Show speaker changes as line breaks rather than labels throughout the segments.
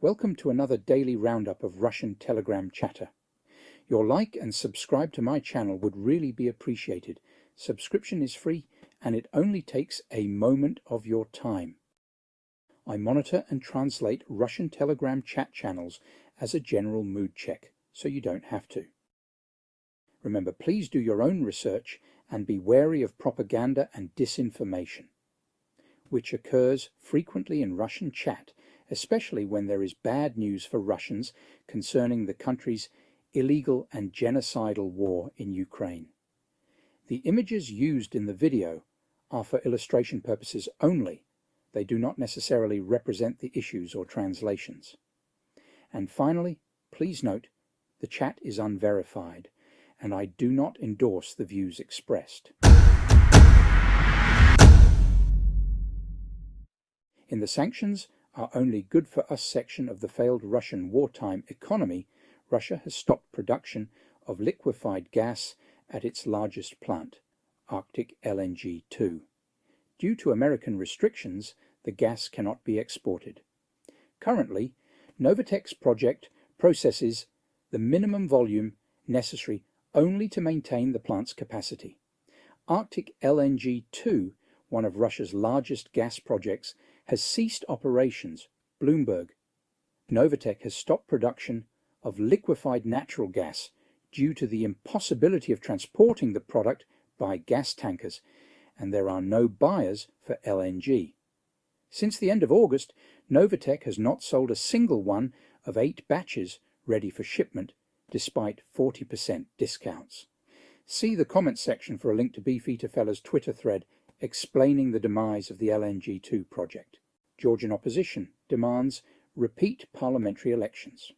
Welcome to another daily roundup of Russian Telegram chatter. Your like and subscribe to my channel would really be appreciated. Subscription is free and it only takes a moment of your time. I monitor and translate Russian Telegram chat channels as a general mood check, so you don't have to. Remember, please do your own research and be wary of propaganda and disinformation, which occurs frequently in Russian chat, especially when there is bad news for Russians concerning the country's illegal and genocidal war in Ukraine. The images used in the video are for illustration purposes only. They do not necessarily represent the issues or translations. And finally, please note, the chat is unverified, and I do not endorse the views expressed. In the sanctions are only good for us section of the failed Russian wartime economy, Russia has stopped production of liquefied gas at its largest plant, Arctic LNG 2. Due to American restrictions, the gas cannot be exported. Currently, Novatek's project processes the minimum volume necessary only to maintain the plant's capacity. Arctic LNG 2, one of Russia's largest gas projects, has ceased operations. Bloomberg. Novatek has stopped production of liquefied natural gas due to the impossibility of transporting the product by gas tankers, and there are no buyers for LNG. Since the end of August, Novatek has not sold a single one of 8 batches ready for shipment, despite 40% discounts. See the comments section for a link to Beefeaterfella's Twitter thread explaining the demise of the LNG-2 project. Georgian opposition demands repeat parliamentary elections.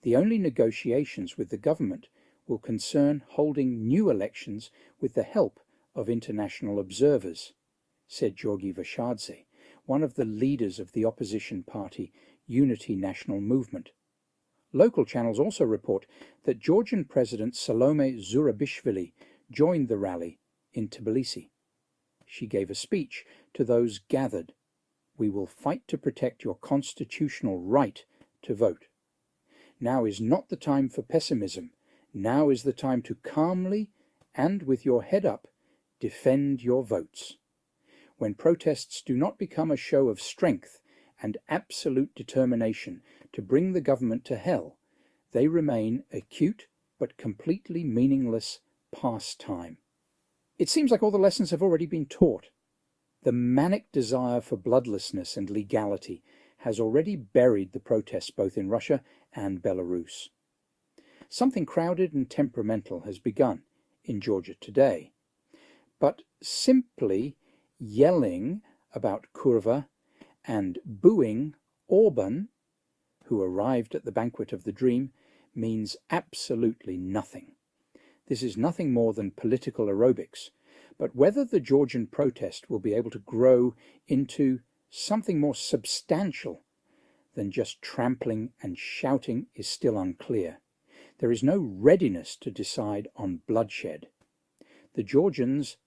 The only negotiations with the government will concern holding new elections with the help of international observers, said Georgi Vashadze, one of the leaders of the opposition party Unity National Movement. Local channels also report that Georgian President Salome Zurabishvili joined the rally in Tbilisi. She gave a speech to those gathered. "We will fight to protect your constitutional right to vote. Now is not the time for pessimism. Now is the time to calmly and with your head up defend your votes. When protests do not become a show of strength and absolute determination to bring the government to hell, they remain a cute but completely meaningless pastime." It seems like all the lessons have already been taught. The manic desire for bloodlessness and legality has already buried the protests both in Russia and Belarus. Something crowded and temperamental has begun in Georgia today, but simply yelling about Kurva and booing Orban, who arrived at the banquet of the dream, means absolutely nothing. This is nothing more than political aerobics, but whether the Georgian protest will be able to grow into something more substantial than just trampling and shouting is still unclear. There is no readiness to decide on bloodshed. The Georgians,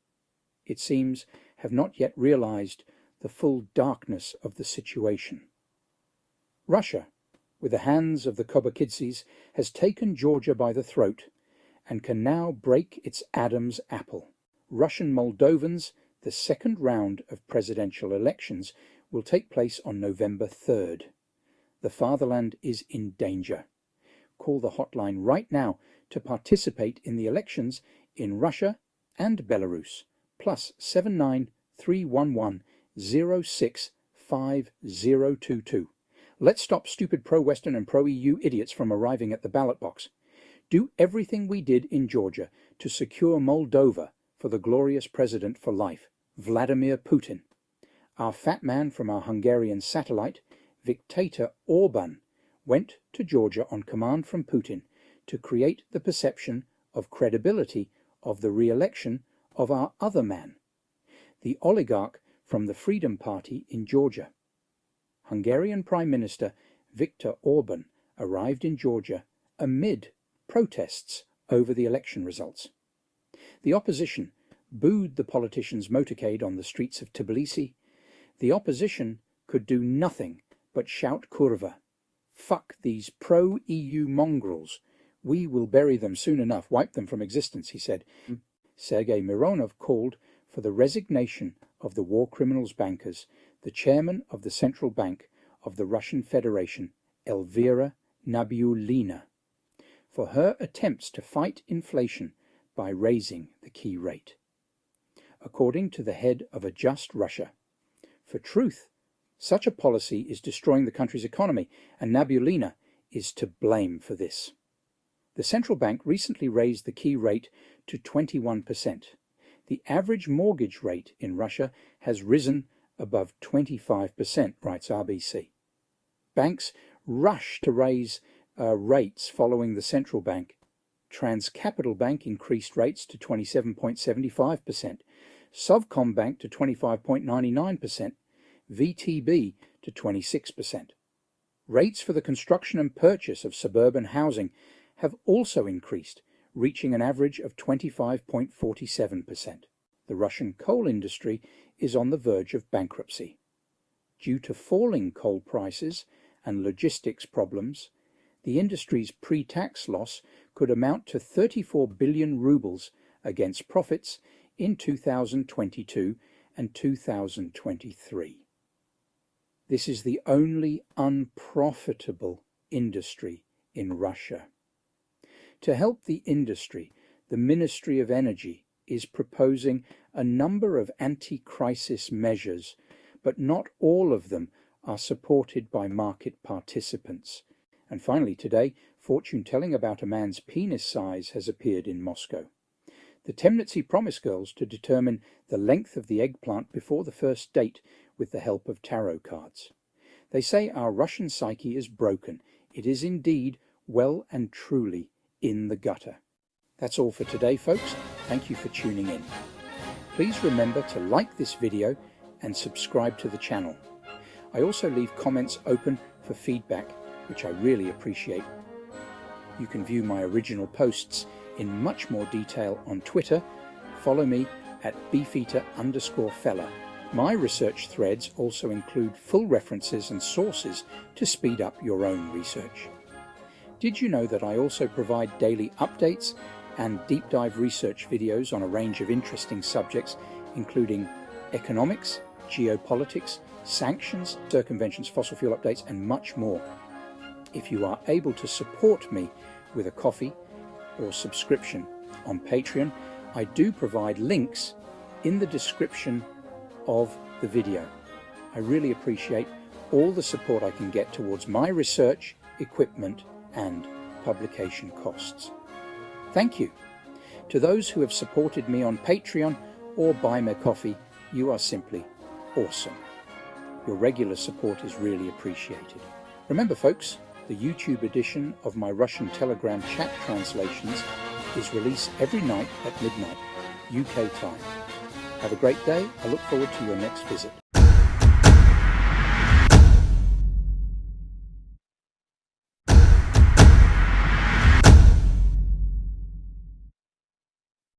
it seems, have not yet realized the full darkness of the situation. Russia, with the hands of the Kobakidses, has taken Georgia by the throat and can now break its Adam's apple. Russian Moldovans, the second round of presidential elections, will take place on November 3rd. The fatherland is in danger. Call the hotline right now to participate in the elections in Russia and Belarus, +79 311 065022. Let's stop stupid pro-Western and pro-EU idiots from arriving at the ballot box. Do everything we did in Georgia to secure Moldova for the glorious president for life, Vladimir Putin. Our fat man from our Hungarian satellite, Dictator Orban, went to Georgia on command from Putin to create the perception of credibility of the re-election of our other man, the oligarch from the Freedom Party in Georgia. Hungarian Prime Minister Viktor Orban arrived in Georgia amid protests over the election results. The opposition booed the politician's motorcade on the streets of Tbilisi. The opposition could do nothing but shout Kurva, Fuck these pro-EU mongrels. We will bury them soon enough, wipe them from existence, he said. Sergei Mironov called for the resignation of the war criminals bankers, the chairman of the Central Bank of the Russian Federation, Elvira Nabiullina, for her attempts to fight inflation by raising the key rate. According to the head of a Just Russia, for truth, such a policy is destroying the country's economy, and Nabiullina is to blame for this. The central bank recently raised the key rate to 21%. The average mortgage rate in Russia has risen above 25%, writes RBC. Banks rush to raise rates following the central bank. Transcapital Bank increased rates to 27.75%, Sovcombank to 25.99%, VTB to 26%. Rates for the construction and purchase of suburban housing have also increased, reaching an average of 25.47%. The Russian coal industry is on the verge of bankruptcy. Due to falling coal prices and logistics problems, the industry's pre-tax loss could amount to 34 billion rubles against profits in 2022 and 2023. This is the only unprofitable industry in Russia. To help the industry, the Ministry of Energy is proposing a number of anti-crisis measures, but not all of them are supported by market participants. And finally today, fortune-telling about a man's penis size has appeared in Moscow. The Temnitsi promise girls to determine the length of the eggplant before the first date with the help of tarot cards. They say our Russian psyche is broken. It is indeed well and truly in the gutter. That's all for today, folks. Thank you for tuning in. Please remember to like this video and subscribe to the channel. I also leave comments open for feedback, which I really appreciate. You can view my original posts in much more detail on Twitter. Follow me at beefeater_fella. My research threads also include full references and sources to speed up your own research. Did you know that I also provide daily updates and deep dive research videos on a range of interesting subjects, including economics, geopolitics, sanctions, circumventions, fossil fuel updates, and much more? If you are able to support me with a coffee or subscription on Patreon, I do provide links in the description of the video. I really appreciate all the support I can get towards my research, equipment, and publication costs. Thank you. To those who have supported me on Patreon or Buy Me Coffee, you are simply awesome. Your regular support is really appreciated. Remember, folks, the YouTube edition of my Russian Telegram chat translations is released every night at midnight, UK time. Have a great day. I look forward to your next visit.